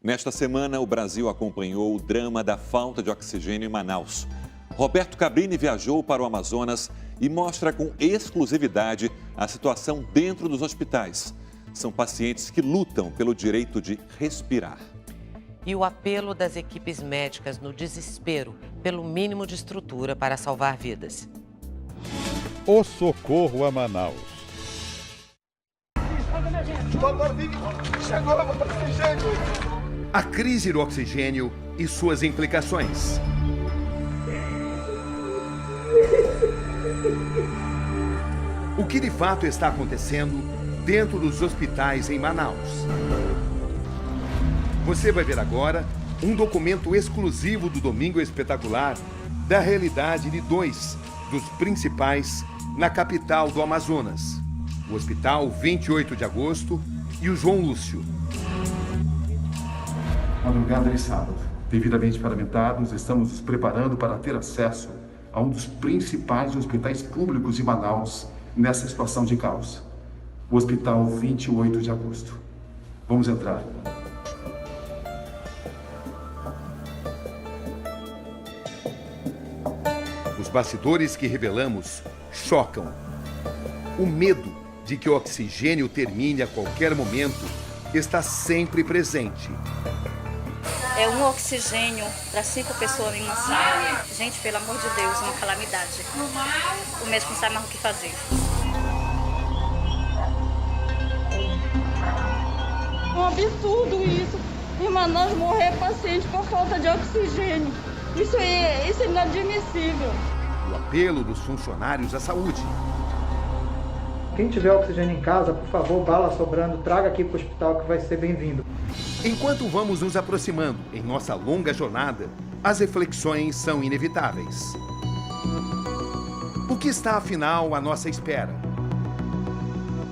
Nesta semana, o Brasil acompanhou o drama da falta de oxigênio em Manaus. Roberto Cabrini viajou para o Amazonas e mostra com exclusividade a situação dentro dos hospitais. São pacientes que lutam pelo direito de respirar. E o apelo das equipes médicas no desespero pelo mínimo de estrutura para salvar vidas. O socorro a Manaus. A crise do oxigênio e suas implicações. O que de fato está acontecendo dentro dos hospitais em Manaus? Você vai ver agora um documento exclusivo do Domingo Espetacular da realidade de dois dos principais na capital do Amazonas, o Hospital 28 de Agosto e o João Lúcio. Madrugada de sábado, devidamente paramentados, estamos nos preparando para ter acesso a um dos principais hospitais públicos de Manaus nessa situação de caos, o Hospital 28 de Agosto. Vamos entrar. Os bastidores que revelamos chocam. O medo de que o oxigênio termine a qualquer momento está sempre presente. É um oxigênio para 5 pessoas em uma sala. Gente, pelo amor de Deus, uma calamidade. O médico não sabe mais o que fazer. É um absurdo isso. Em Manaus morrer paciente por falta de oxigênio. Isso é inadmissível. O apelo dos funcionários à saúde. Quem tiver oxigênio em casa, por favor, bala sobrando, traga aqui para o hospital que vai ser bem-vindo. Enquanto vamos nos aproximando em nossa longa jornada, as reflexões são inevitáveis. O que está, afinal, à nossa espera?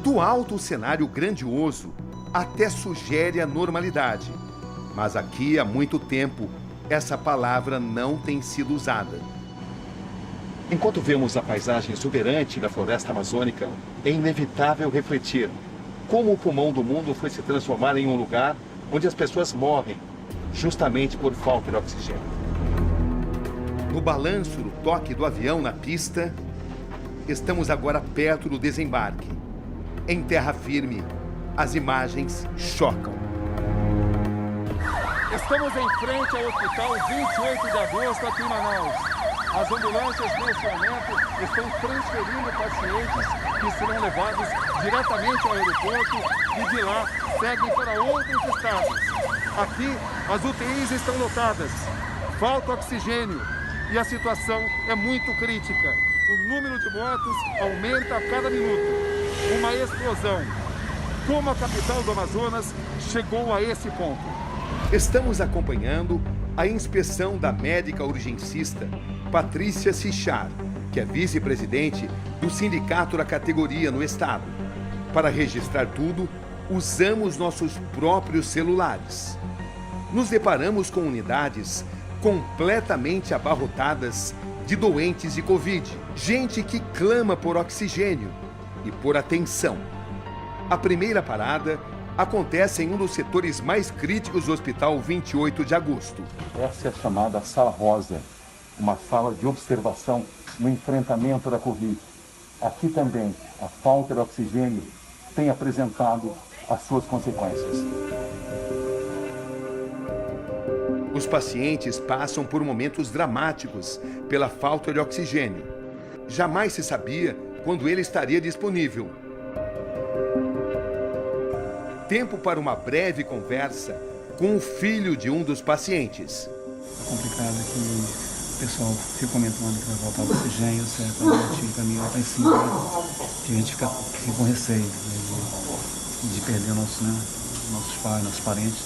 Do alto cenário grandioso, até sugere a normalidade. Mas aqui, há muito tempo, essa palavra não tem sido usada. Enquanto vemos a paisagem exuberante da floresta amazônica, é inevitável refletir como o pulmão do mundo foi se transformar em um lugar onde as pessoas morrem, justamente por falta de oxigênio. No balanço do toque do avião na pista, estamos agora perto do desembarque. Em terra firme, as imagens chocam. Estamos em frente ao Hospital 28 de Agosto, aqui em Manaus. As ambulâncias, nesse momento, estão transferindo pacientes que serão levados diretamente ao aeroporto e de lá seguem para outros estados. Aqui, as UTIs estão lotadas, falta oxigênio e a situação é muito crítica. O número de mortos aumenta a cada minuto. Uma explosão. Como a capital do Amazonas chegou a esse ponto? Estamos acompanhando a inspeção da médica urgencista Patrícia Sichar, que é vice-presidente do sindicato da categoria no estado. Para registrar tudo, usamos nossos próprios celulares. Nos deparamos com unidades completamente abarrotadas de doentes de Covid, gente que clama por oxigênio e por atenção. A primeira parada acontece em um dos setores mais críticos do Hospital 28 de Agosto. Essa é a chamada Sala Rosa, uma sala de observação no enfrentamento da Covid. Aqui também, a falta de oxigênio tem apresentado as suas consequências. Os pacientes passam por momentos dramáticos pela falta de oxigênio. Jamais se sabia quando ele estaria disponível. Tempo para uma breve conversa com o filho de um dos pacientes. É complicado que o pessoal fica comentando que vai voltar o oxigênio, certamente para mim vai estar em cima, que a gente fica com receio de perder nossos pais, nossos parentes.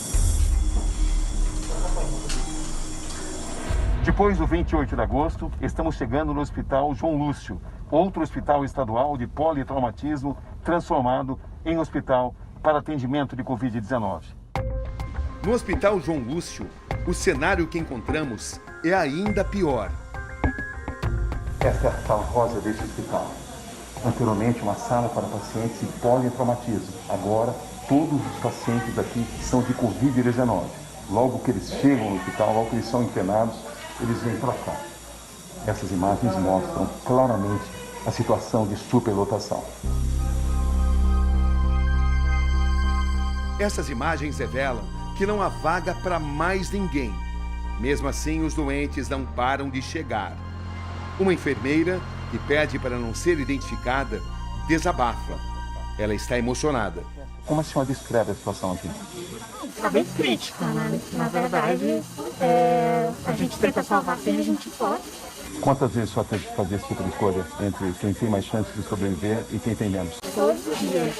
Depois do 28 de agosto, estamos chegando no Hospital João Lúcio, outro hospital estadual de politraumatismo transformado em hospital para atendimento de Covid-19. No Hospital João Lúcio, o cenário que encontramos é ainda pior. Esta é a sala rosa deste hospital. Anteriormente, uma sala para pacientes de politraumatismo. Agora, todos os pacientes aqui são de Covid-19. Logo que eles chegam no hospital, logo que eles são internados, eles vêm para cá. Essas imagens mostram claramente a situação de superlotação. Essas imagens revelam que não há vaga para mais ninguém. Mesmo assim, os doentes não param de chegar. Uma enfermeira, que pede para não ser identificada, desabafa. Ela está emocionada. Como a senhora descreve a situação aqui? Está bem crítica, né? Na verdade, a gente tenta salvar quem a gente pode. Quantas vezes a senhora teve que fazer esse tipo de escolha entre quem tem mais chances de sobreviver e quem tem menos? Todos os dias.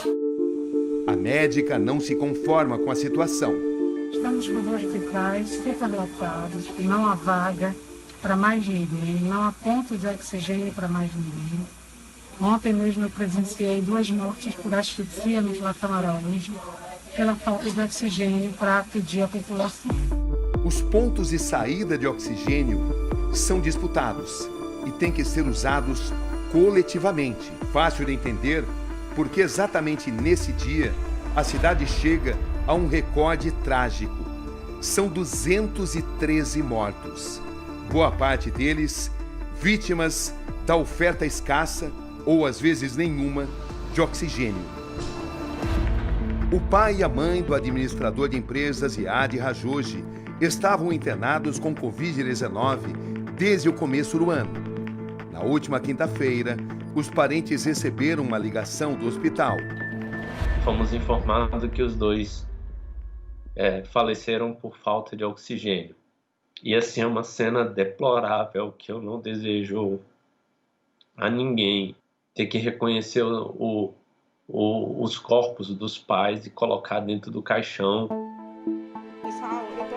A médica não se conforma com a situação. Estamos com os hospitais superlotados, não há vaga para mais ninguém, não há ponto de oxigênio para mais ninguém. Ontem mesmo eu presenciei 2 mortes por asfixia no Platão Araújo, pela falta de oxigênio para acudir a população. Os pontos de saída de oxigênio são disputados e têm que ser usados coletivamente. Fácil de entender, porque exatamente nesse dia a cidade chega a um recorde trágico. São 213 mortos. Boa parte deles vítimas da oferta escassa, ou às vezes nenhuma, de oxigênio. O pai e a mãe do administrador de empresas Iad Rajogi estavam internados com Covid-19 desde o começo do ano. Na última quinta-feira, os parentes receberam uma ligação do hospital. Fomos informados que os 2 faleceram por falta de oxigênio. E assim é uma cena deplorável que eu não desejo a ninguém. Ter que reconhecer os corpos dos pais e colocar dentro do caixão.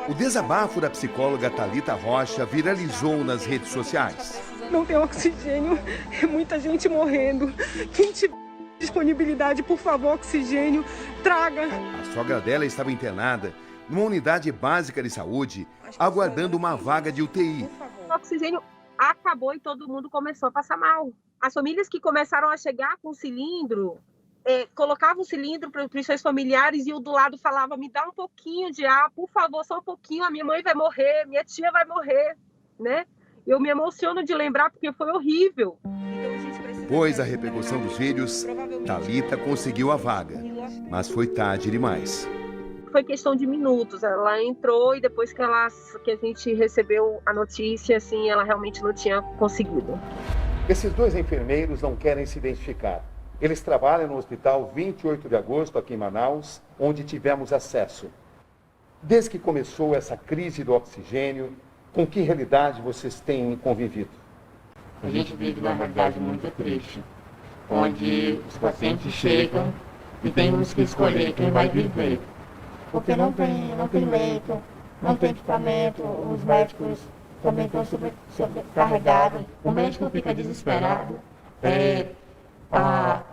O desabafo da psicóloga Thalita Rocha viralizou nas redes sociais. Não tem oxigênio, é muita gente morrendo. Quem tiver disponibilidade, por favor, oxigênio, traga. A sogra dela estava internada numa unidade básica de saúde, aguardando uma vaga de UTI. O oxigênio acabou e todo mundo começou a passar mal. As famílias que começaram a chegar com o cilindro, colocavam o cilindro para os seus familiares e o do lado falava, me dá um pouquinho de ar, por favor, só um pouquinho, a minha mãe vai morrer, minha tia vai morrer, né? Eu me emociono de lembrar porque foi horrível. Depois da repercussão dos vídeos, Thalita conseguiu a vaga, mas foi tarde demais. Foi questão de minutos, ela entrou e depois que a gente recebeu a notícia, assim, ela realmente não tinha conseguido. Esses 2 enfermeiros não querem se identificar. Eles trabalham no hospital 28 de agosto, aqui em Manaus, onde tivemos acesso. Desde que começou essa crise do oxigênio, com que realidade vocês têm convivido? A gente vive uma realidade muito triste, onde os pacientes chegam e temos que escolher quem vai viver. Porque não tem leito, não tem equipamento, os médicos também estão sobrecarregados, o médico fica desesperado.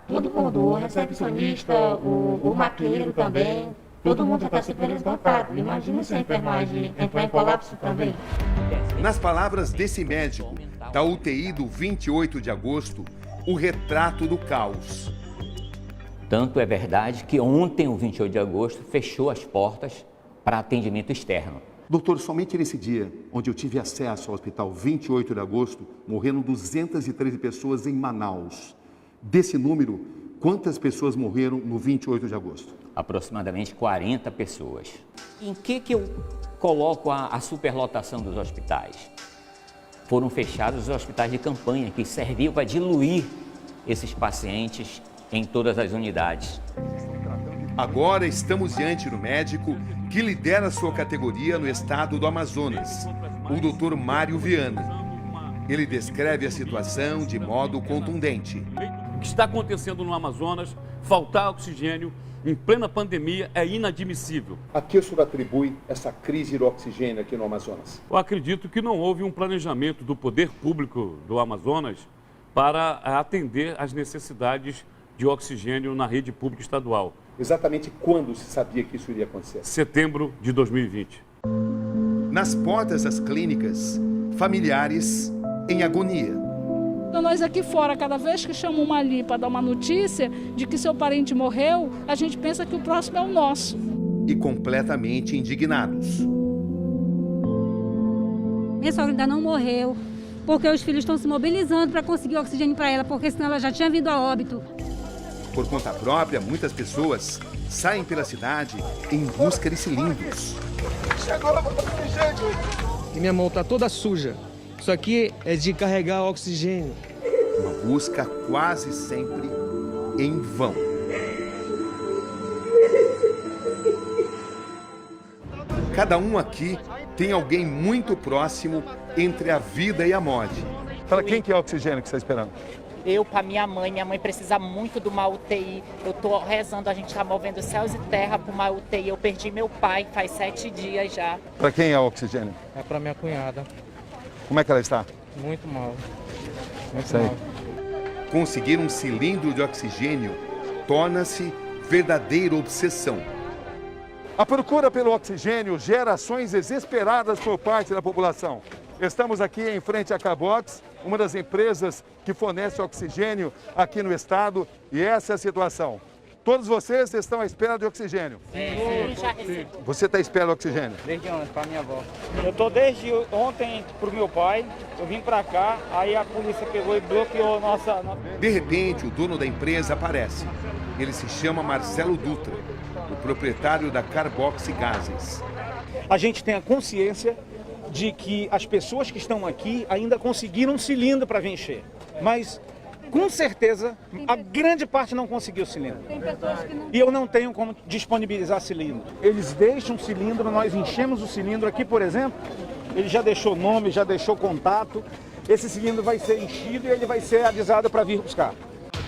Todo mundo, o recepcionista, o maqueiro também, todo mundo está super esgotado. Imagina se a enfermagem entrar em colapso também. Nas palavras desse médico, da UTI do 28 de agosto, o retrato do caos. Tanto é verdade que ontem, o 28 de agosto, fechou as portas para atendimento externo. Doutor, somente nesse dia, onde eu tive acesso ao hospital 28 de agosto, morreram 213 pessoas em Manaus. Desse número, quantas pessoas morreram no 28 de agosto? Aproximadamente 40 pessoas. Em que eu coloco a superlotação dos hospitais? Foram fechados os hospitais de campanha, que serviam para diluir esses pacientes em todas as unidades. Agora estamos diante do médico que lidera sua categoria no estado do Amazonas, o Dr. Mário Viana. Ele descreve a situação de modo contundente. O que está acontecendo no Amazonas, faltar oxigênio em plena pandemia, é inadmissível. A que o senhor atribui essa crise do oxigênio aqui no Amazonas? Eu acredito que não houve um planejamento do poder público do Amazonas para atender às necessidades de oxigênio na rede pública estadual. Exatamente quando se sabia que isso iria acontecer? Setembro de 2020. Nas portas das clínicas, familiares em agonia. Então, nós aqui fora, cada vez que chamam uma ali para dar uma notícia de que seu parente morreu, a gente pensa que o próximo é o nosso. E completamente indignados. Minha sogra ainda não morreu, porque os filhos estão se mobilizando para conseguir oxigênio para ela, porque senão ela já tinha vindo a óbito. Por conta própria, muitas pessoas saem pela cidade em busca de cilindros. Chegou o oxigênio! E minha mão tá toda suja. Isso aqui é de carregar oxigênio. Uma busca quase sempre em vão. Cada um aqui tem alguém muito próximo entre a vida e a morte. Para quem que é o oxigênio que você está esperando? Eu, para minha mãe precisa muito de uma UTI. Eu estou rezando, a gente está movendo céus e terra para uma UTI. Eu perdi meu pai faz 7 dias já. Para quem é o oxigênio? É para minha cunhada. Como é que ela está? Muito mal. Muito Sei. mal. Conseguir um cilindro de oxigênio torna-se verdadeira obsessão. A procura pelo oxigênio gera ações desesperadas por parte da população. Estamos aqui em frente à Carbox, uma das empresas que fornece oxigênio aqui no estado, e essa é a situação. Todos vocês estão à espera de oxigênio? Sim, já recebi. Você está à espera de oxigênio? Desde ontem, para minha avó. Eu estou desde ontem para o meu pai, eu vim para cá, aí a polícia pegou e bloqueou a nossa... De repente, o dono da empresa aparece. Ele se chama Marcelo Dutra, o proprietário da Carbox Gases. A gente tem a consciência de que as pessoas que estão aqui ainda conseguiram um cilindro para vir encher. Mas, com certeza, a grande parte não conseguiu cilindro. E eu não tenho como disponibilizar cilindro. Eles deixam o cilindro, nós enchemos o cilindro aqui, por exemplo. Ele já deixou nome, já deixou contato. Esse cilindro vai ser enchido e ele vai ser avisado para vir buscar.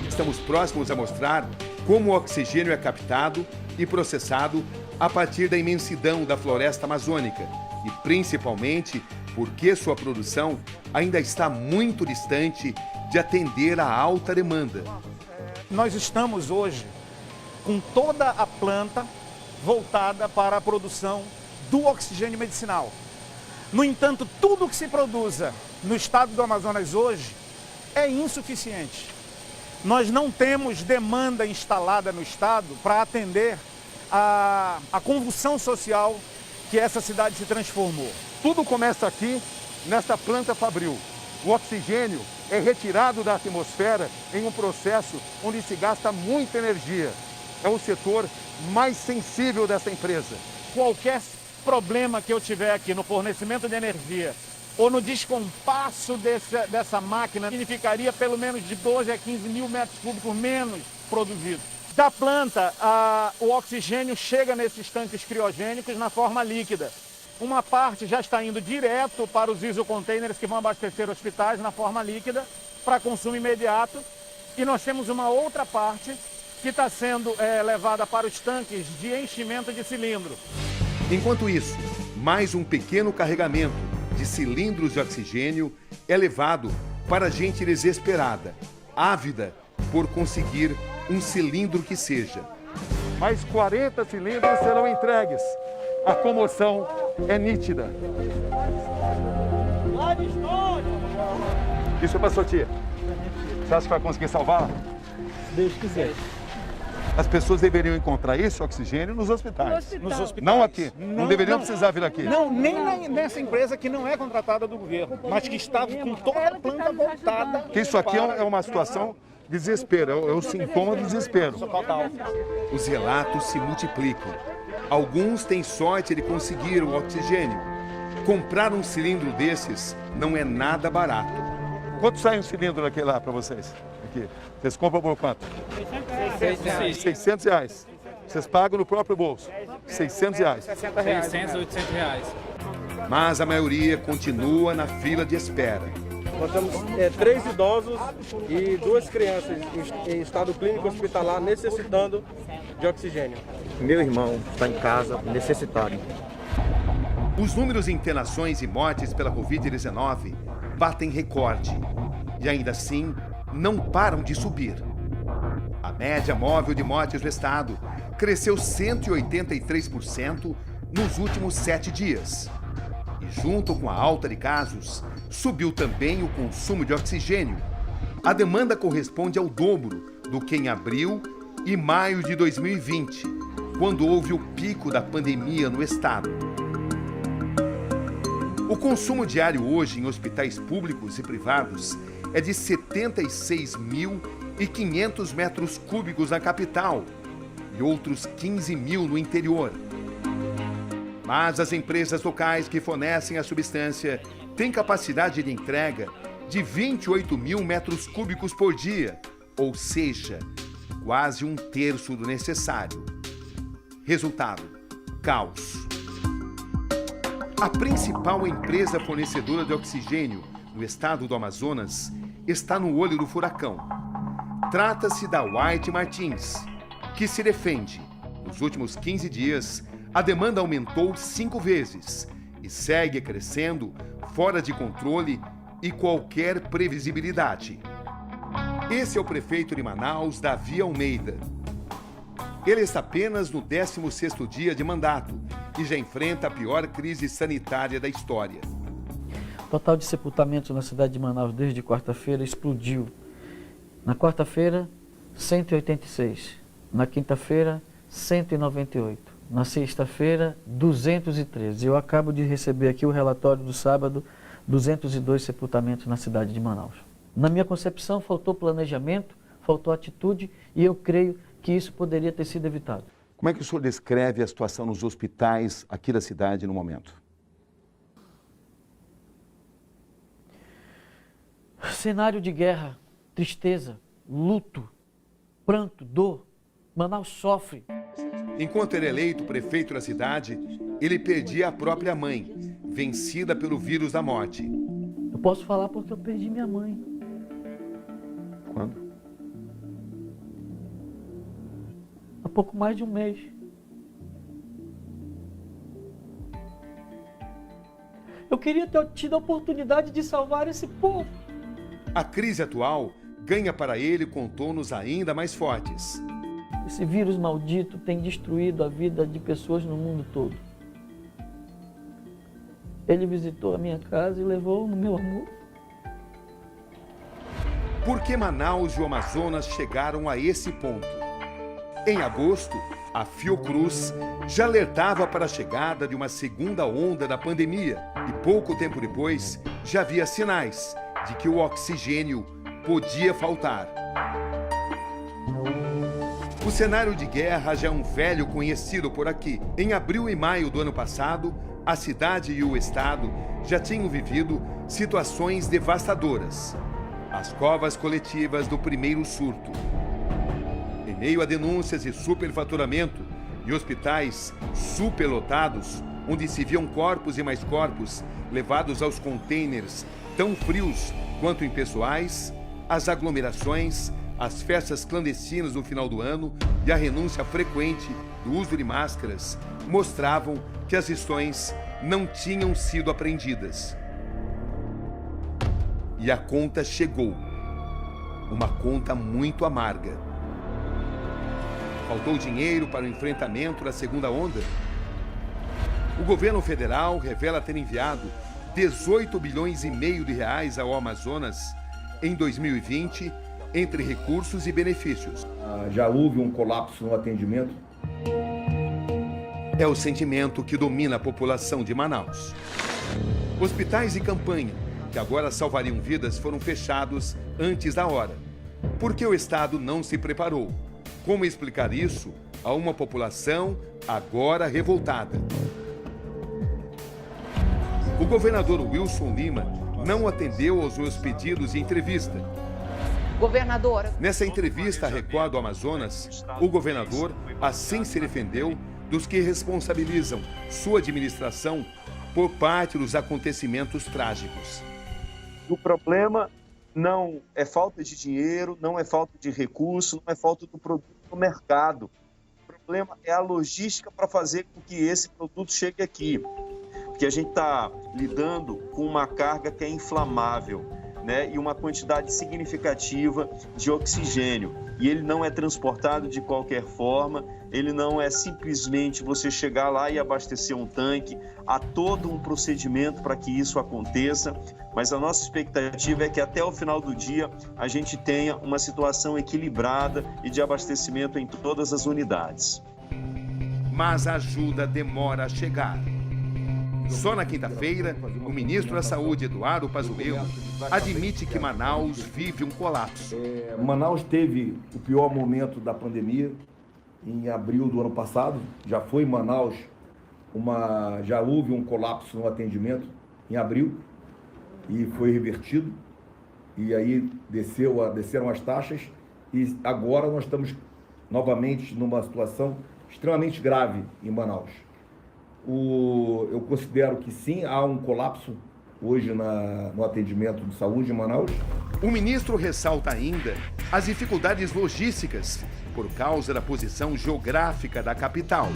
Estamos próximos a mostrar como o oxigênio é captado e processado a partir da imensidão da floresta amazônica e, principalmente, porque sua produção ainda está muito distante de atender à alta demanda. Nós estamos hoje com toda a planta voltada para a produção do oxigênio medicinal. No entanto, tudo que se produza no estado do Amazonas hoje é insuficiente. Nós não temos demanda instalada no estado para atender a convulsão social que essa cidade se transformou. Tudo começa aqui, nesta planta fabril. O oxigênio é retirado da atmosfera em um processo onde se gasta muita energia. É o setor mais sensível dessa empresa. Qualquer problema que eu tiver aqui no fornecimento de energia ou no descompasso dessa máquina, significaria pelo menos de 12 a 15 mil metros cúbicos menos produzidos. Da planta, o oxigênio chega nesses tanques criogênicos na forma líquida. Uma parte já está indo direto para os isocontainers que vão abastecer hospitais na forma líquida para consumo imediato. E nós temos uma outra parte que está sendo levada para os tanques de enchimento de cilindro. Enquanto isso, mais um pequeno carregamento de cilindros de oxigênio é levado para gente desesperada, ávida por conseguir um cilindro que seja. Mais 40 cilindros serão entregues. A comoção é nítida. Isso é para sua tia. Você acha que vai conseguir salvá-la? Se Deus quiser. As pessoas deveriam encontrar esse oxigênio nos hospitais. Nos hospitais. Não aqui. Não deveriam precisar vir aqui. Não, nem nessa empresa que não é contratada do governo, mas que está com toda a planta voltada. Porque isso aqui é uma situação de desespero, é o sintoma do desespero. Os relatos se multiplicam. Alguns têm sorte de conseguir o oxigênio. Comprar um cilindro desses não é nada barato. Quanto sai um cilindro daquele lá para vocês? Aqui. Vocês compram por quanto? 600 reais. Vocês pagam no próprio bolso. 600 reais. 600, 800 reais. Mas a maioria continua na fila de espera. Nós temos 3 idosos e 2 crianças em estado clínico hospitalar necessitando de oxigênio. Meu irmão está em casa necessitado. Os números de internações e mortes pela Covid-19 batem recorde. E ainda assim, não param de subir. A média móvel de mortes do estado cresceu 183% nos últimos 7 dias. E junto com a alta de casos, subiu também o consumo de oxigênio. A demanda corresponde ao dobro do que em abril e maio de 2020, quando houve o pico da pandemia no estado. O consumo diário hoje em hospitais públicos e privados é de 76.500 metros cúbicos na capital e outros 15 mil no interior. Mas as empresas locais que fornecem a substância têm capacidade de entrega de 28 mil metros cúbicos por dia, ou seja, quase um terço do necessário. Resultado: caos. A principal empresa fornecedora de oxigênio no estado do Amazonas está no olho do furacão. Trata-se da White Martins, que se defende. Nos últimos 15 dias, a demanda aumentou 5 vezes e segue crescendo fora de controle e qualquer previsibilidade. Esse é o prefeito de Manaus, Davi Almeida. Ele está apenas no 16º dia de mandato e já enfrenta a pior crise sanitária da história. O total de sepultamentos na cidade de Manaus desde quarta-feira explodiu. Na quarta-feira, 186. Na quinta-feira, 198. Na sexta-feira, 213. Eu acabo de receber aqui o relatório do sábado, 202 sepultamentos na cidade de Manaus. Na minha concepção, faltou planejamento, faltou atitude e eu creio que isso poderia ter sido evitado. Como é que o senhor descreve a situação nos hospitais aqui da cidade no momento? Cenário de guerra, tristeza, luto, pranto, dor. Manaus sofre. Enquanto era eleito prefeito da cidade, ele perdia a própria mãe, vencida pelo vírus da morte. Eu posso falar porque eu perdi minha mãe. Quando? Há pouco mais de um mês. Eu queria ter tido a oportunidade de salvar esse povo. A crise atual ganha para ele contornos ainda mais fortes. Esse vírus maldito tem destruído a vida de pessoas no mundo todo. Ele visitou a minha casa e levou no meu amor. Por que Manaus e o Amazonas chegaram a esse ponto? Em agosto, a Fiocruz já alertava para a chegada de uma segunda onda da pandemia e pouco tempo depois já havia sinais de que o oxigênio podia faltar. O cenário de guerra já é um velho conhecido por aqui. Em abril e maio do ano passado, a cidade e o estado já tinham vivido situações devastadoras. As covas coletivas do primeiro surto. Em meio a denúncias de superfaturamento e hospitais superlotados, onde se viam corpos e mais corpos levados aos contêineres tão frios quanto impessoais, as aglomerações, as festas clandestinas no final do ano e a renúncia frequente do uso de máscaras mostravam que as lições não tinham sido aprendidas. E a conta chegou. Uma conta muito amarga. Faltou dinheiro para o enfrentamento da segunda onda? O governo federal revela ter enviado 18 bilhões e meio de reais ao Amazonas em 2020, entre recursos e benefícios. Já houve um colapso no atendimento? É o sentimento que domina a população de Manaus. Hospitais de campanha, que agora salvariam vidas, foram fechados antes da hora. Por que o Estado não se preparou? Como explicar isso a uma população agora revoltada? O governador Wilson Lima não atendeu aos meus pedidos de entrevista. Governadora. Nessa entrevista à Record do Amazonas, o governador assim se defendeu dos que responsabilizam sua administração por parte dos acontecimentos trágicos. O problema não é falta de dinheiro, não é falta de recurso, não é falta do produto no mercado. O problema é a logística para fazer com que esse produto chegue aqui. Porque a gente está lidando com uma carga que é inflamável, né? E uma quantidade significativa de oxigênio. E ele não é transportado de qualquer forma, ele não é simplesmente você chegar lá e abastecer um tanque. Há todo um procedimento para que isso aconteça, mas a nossa expectativa é que até o final do dia a gente tenha uma situação equilibrada e de abastecimento em todas as unidades. Mas a ajuda demora a chegar. Só na quinta-feira, o ministro da Saúde, Eduardo Pazuello, admite que Manaus vive um colapso. Manaus teve o pior momento da pandemia em abril do ano passado. Já foi em Manaus, já houve um colapso no atendimento em abril e foi revertido. E aí desceram as taxas e agora nós estamos novamente numa situação extremamente grave em Manaus. Eu considero que sim, há um colapso hoje no atendimento de saúde em Manaus. O ministro ressalta ainda as dificuldades logísticas por causa da posição geográfica da capital.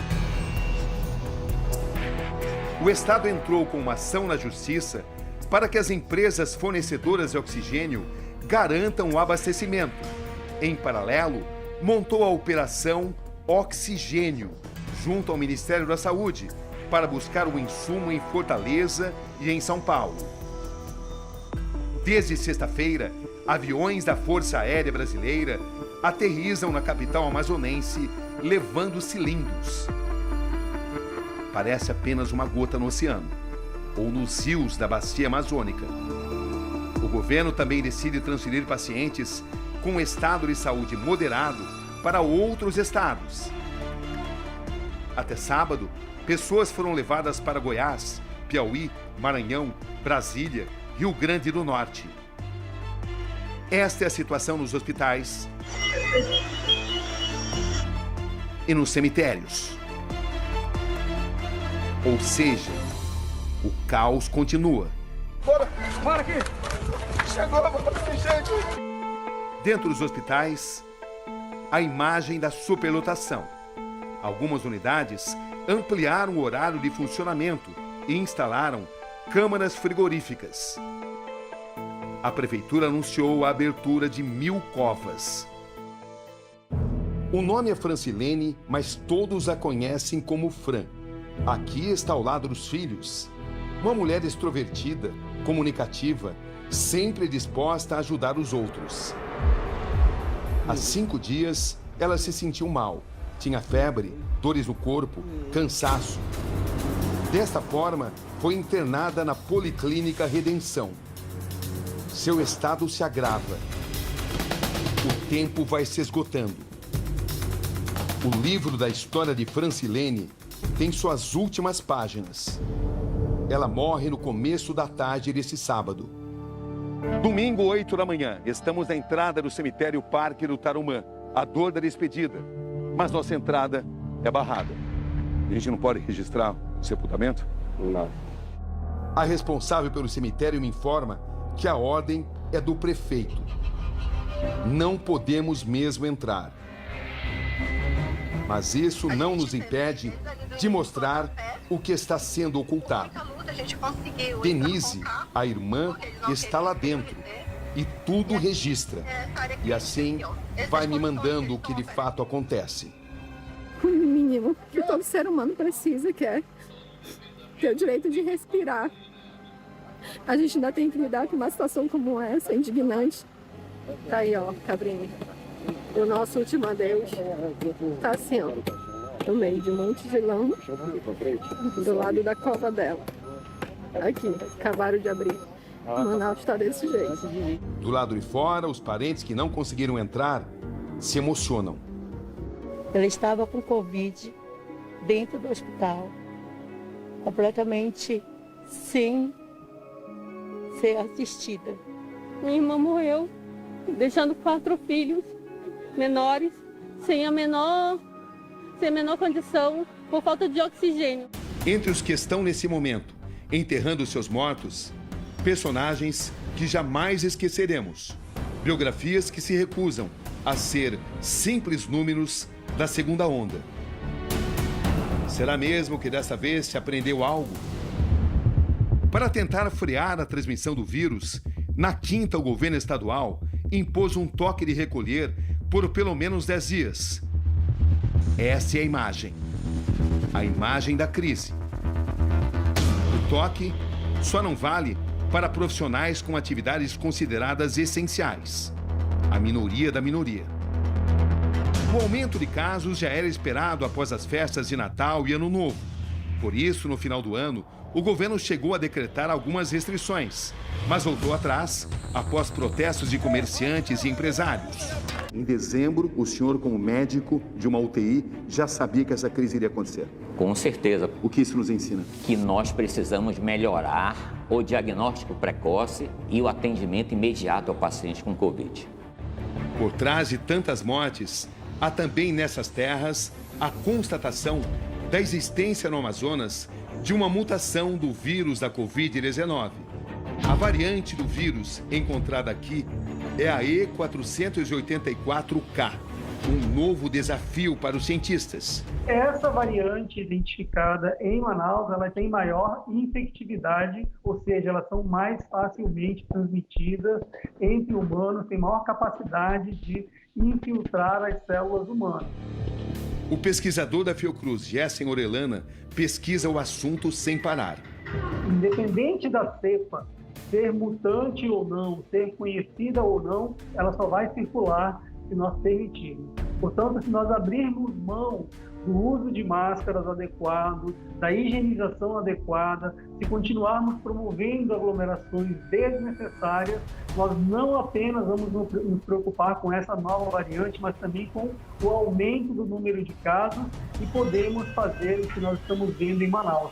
O Estado entrou com uma ação na Justiça para que as empresas fornecedoras de oxigênio garantam o abastecimento. Em paralelo, montou a Operação Oxigênio, junto ao Ministério da Saúde, para buscar o insumo em Fortaleza e em São Paulo. Desde sexta-feira, aviões da Força Aérea Brasileira aterrissam na capital amazonense, levando cilindros. Parece apenas uma gota no oceano, ou nos rios da bacia amazônica. O governo também decide transferir pacientes com estado de saúde moderado para outros estados. Até sábado, pessoas foram levadas para Goiás, Piauí, Maranhão, Brasília, Rio Grande do Norte. Esta é a situação nos hospitais e nos cemitérios. Ou seja, o caos continua. Bora aqui! Chegou, gente! Dentro dos hospitais, a imagem da superlotação. Algumas unidades ampliaram o horário de funcionamento e instalaram câmaras frigoríficas. A prefeitura anunciou a abertura de 1.000 covas. O nome é Francilene, mas todos a conhecem como Fran. Aqui está ao lado dos filhos. Uma mulher extrovertida, comunicativa, sempre disposta a ajudar os outros. Há 5 dias, ela se sentiu mal. Tinha febre, dores no corpo, cansaço. Desta forma, foi internada na Policlínica Redenção. Seu estado se agrava. O tempo vai se esgotando. O livro da história de Francilene tem suas últimas páginas. Ela morre no começo da tarde desse sábado. Domingo, 8 da manhã, estamos na entrada do cemitério Parque do Tarumã. A dor da despedida. Mas nossa entrada é barrada. A gente não pode registrar o sepultamento? Não. A responsável pelo cemitério me informa que a ordem é do prefeito. Não podemos mesmo entrar. Mas isso não nos impede de mostrar o que está sendo ocultado. Denise, a irmã, está lá dentro e tudo registra. E assim vai me mandando o que de fato acontece. O mínimo que todo ser humano precisa, que é ter o direito de respirar. A gente ainda tem que lidar com uma situação como essa, indignante. Tá aí, ó, Cabrinha. O nosso último adeus tá assim, ó, no meio de um monte de lama, do lado da cova dela. Aqui, acabaram de abrir. Manaus está desse jeito. Do lado de fora, os parentes que não conseguiram entrar se emocionam. Ela estava com Covid dentro do hospital, completamente sem ser assistida. Minha irmã morreu, deixando 4 filhos menores, sem a menor condição, por falta de oxigênio. Entre os que estão nesse momento, enterrando seus mortos, personagens que jamais esqueceremos. Biografias que se recusam a ser simples números da segunda onda. Será mesmo que dessa vez se aprendeu algo? Para tentar frear a transmissão do vírus, na quinta o governo estadual impôs um toque de recolher por pelo menos 10 dias. Essa é a imagem da crise. O toque só não vale para profissionais com atividades consideradas essenciais, a minoria da minoria. O aumento de casos já era esperado após as festas de Natal e Ano Novo. por isso, no final do ano, o governo chegou a decretar algumas restrições, mas voltou atrás após protestos de comerciantes e empresários. Em dezembro, o senhor, como médico de uma UTI, já sabia que essa crise iria acontecer? Com certeza. O que isso nos ensina? Que nós precisamos melhorar o diagnóstico precoce e o atendimento imediato ao paciente com Covid. Por trás de tantas mortes, há também nessas terras a constatação da existência no Amazonas de uma mutação do vírus da Covid-19. A variante do vírus encontrada aqui é a E484K, um novo desafio para os cientistas. Essa variante identificada em Manaus, ela tem maior infectividade, ou seja, elas são mais facilmente transmitidas entre humanos, tem maior capacidade de infiltrar as células humanas. O pesquisador da Fiocruz, Gessen Orellana, pesquisa o assunto sem parar. Independente da cepa ser mutante ou não, ser conhecida ou não, ela só vai circular se nós permitirmos. Portanto, se nós abrirmos mão do uso de máscaras adequados, da higienização adequada, se continuarmos promovendo aglomerações desnecessárias, nós não apenas vamos nos preocupar com essa nova variante, mas também com o aumento do número de casos e podemos fazer o que nós estamos vendo em Manaus.